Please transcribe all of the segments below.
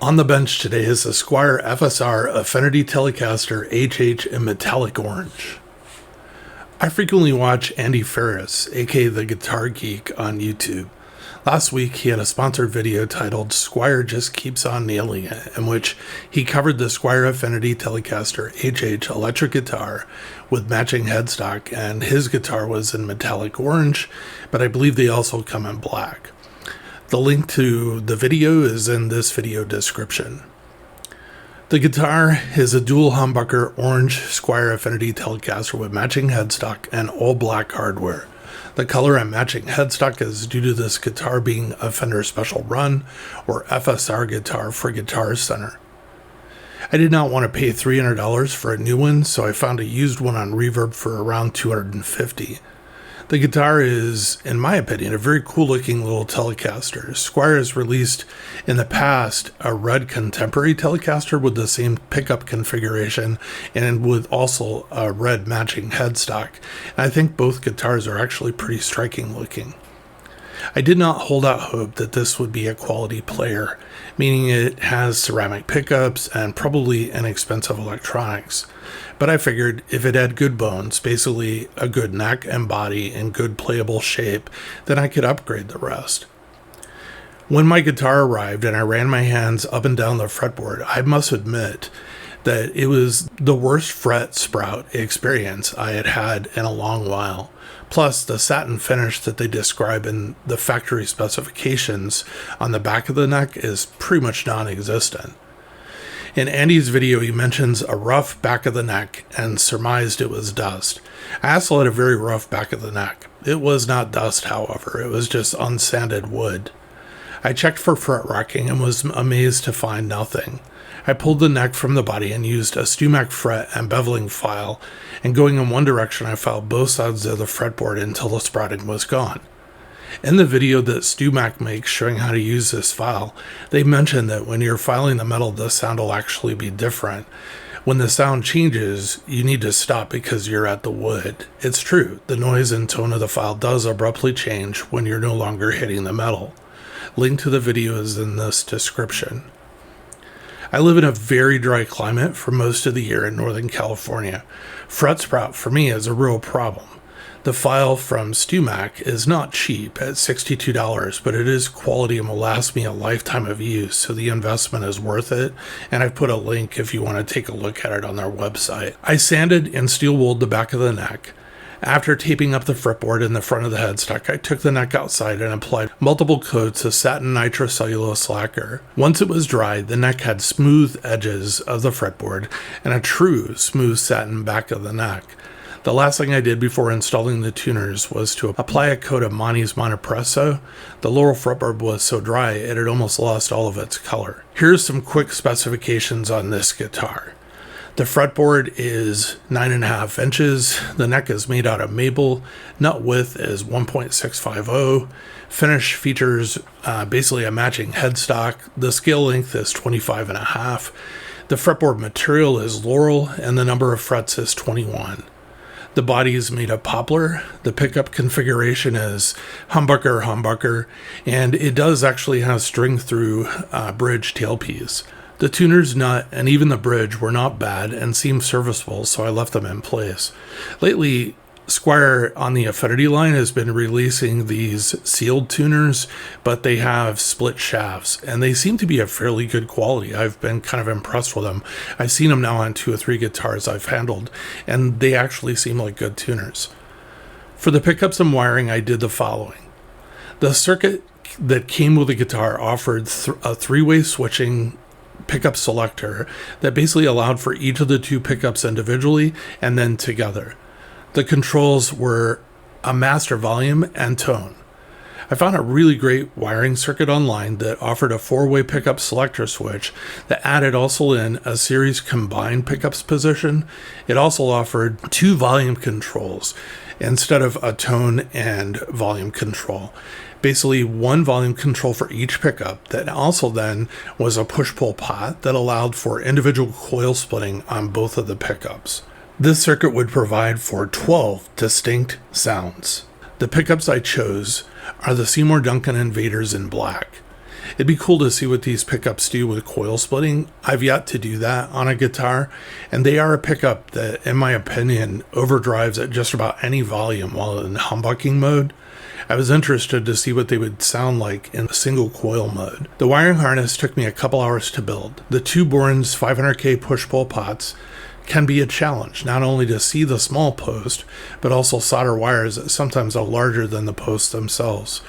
On the bench today is the Squier FSR Affinity Telecaster HH in metallic orange. I frequently watch Andy Ferris, aka The Guitar Geek, on YouTube. Last week he had a sponsored video titled Squier Just Keeps On Nailing It, in which he covered the Squier Affinity Telecaster HH electric guitar with matching headstock, and his guitar was in metallic orange, but I believe they also come in black. The link to the video is in this video description. The guitar is a dual humbucker orange Squier Affinity Telecaster with matching headstock and all black hardware. The color and matching headstock is due to this guitar being a Fender Special Run or FSR guitar for Guitar Center. I did not want to pay $300 for a new one, so I found a used one on Reverb for around $250. The guitar is, in my opinion, a very cool looking little Telecaster. Squier has released in the past a red contemporary Telecaster with the same pickup configuration and with also a red matching headstock. And I think both guitars are actually pretty striking looking. I did not hold out hope that this would be a quality player, meaning it has ceramic pickups and probably inexpensive electronics. But I figured if it had good bones, basically a good neck and body in good playable shape, then I could upgrade the rest. When my guitar arrived and I ran my hands up and down the fretboard, I must admit that it was the worst fret sprout experience I had had in a long while. Plus, the satin finish that they describe in the factory specifications on the back of the neck is pretty much non-existent. In Andy's video, he mentions a rough back of the neck and surmised it was dust. I also had a very rough back of the neck. It was not dust, however. It was just unsanded wood. I checked for fret rocking and was amazed to find nothing. I pulled the neck from the body and used a StewMac fret and beveling file, and going in one direction, I filed both sides of the fretboard until the sprouting was gone. In the video that StewMac makes showing how to use this file, they mention that when you're filing the metal, the sound will actually be different. When the sound changes, you need to stop because you're at the wood. It's true, the noise and tone of the file does abruptly change when you're no longer hitting the metal. Link to the video is in this description. I live in a very dry climate for most of the year in Northern California. Fret sprout for me is a real problem. The file from StewMac is not cheap at $62, but it is quality and will last me a lifetime of use, so the investment is worth it, and I've put a link if you want to take a look at it on their website. I sanded and steel wooled the back of the neck. After taping up the fretboard in the front of the headstock, I took the neck outside and applied multiple coats of satin nitrocellulose lacquer. Once it was dry, the neck had smooth edges of the fretboard and a true smooth satin back of the neck. The last thing I did before installing the tuners was to apply a coat of Monty's Monopresso. The lower fretboard was so dry it had almost lost all of its color. Here's some quick specifications on this guitar. The fretboard is 9.5 inches. The neck is made out of maple. Nut width is 1.650. Finish features basically a matching headstock. The scale length is 25.5. The fretboard material is laurel and the number of frets is 21. The body is made of poplar. The pickup configuration is humbucker, and it does actually have string through bridge tailpiece. The tuner's nut and even the bridge were not bad and seemed serviceable, so I left them in place. Lately, Squier on the Affinity line has been releasing these sealed tuners, but they have split shafts, and they seem to be of fairly good quality. I've been kind of impressed with them. I've seen them now on 2 or 3 guitars I've handled, and they actually seem like good tuners. For the pickups and wiring, I did the following. The circuit that came with the guitar offered a 3-way switching pickup selector that basically allowed for each of the 2 pickups individually and then together. The controls were a master volume and tone. I found a really great wiring circuit online that offered a 4-way pickup selector switch that added also in a series combined pickups position. It also offered 2 volume controls instead of a tone and volume control. Basically 1 volume control for each pickup that also then was a push-pull pot that allowed for individual coil splitting on both of the pickups. This circuit would provide for 12 distinct sounds. The pickups I chose are the Seymour Duncan Invaders in black. It'd be cool to see what these pickups do with coil splitting. I've yet to do that on a guitar, and they are a pickup that, in my opinion, overdrives at just about any volume while in humbucking mode. I was interested to see what they would sound like in a single coil mode. The wiring harness took me a couple hours to build. The two Borns 500K push-pull pots can be a challenge, not only to see the small post, but also solder wires that sometimes are larger than the posts themselves.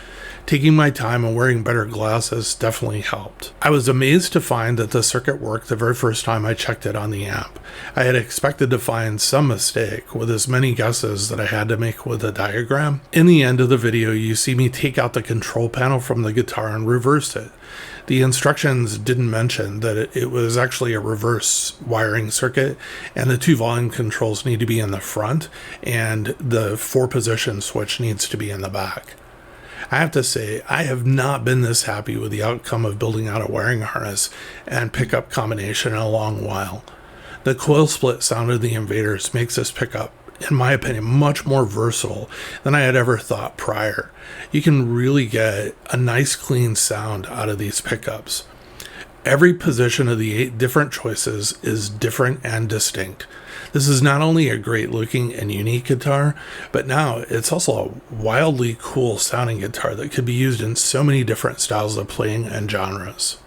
Taking my time and wearing better glasses definitely helped. I was amazed to find that the circuit worked the very first time I checked it on the amp. I had expected to find some mistake with as many guesses that I had to make with the diagram. In the end of the video, you see me take out the control panel from the guitar and reverse it. The instructions didn't mention that it was actually a reverse wiring circuit, and the two volume controls need to be in the front, and the 4-position switch needs to be in the back. I have to say, I have not been this happy with the outcome of building out a wiring harness and pickup combination in a long while. The coil split sound of the Invaders makes this pickup, in my opinion, much more versatile than I had ever thought prior. You can really get a nice clean sound out of these pickups. Every position of the 8 different choices is different and distinct. This is not only a great looking and unique guitar, but now it's also a wildly cool sounding guitar that could be used in so many different styles of playing and genres.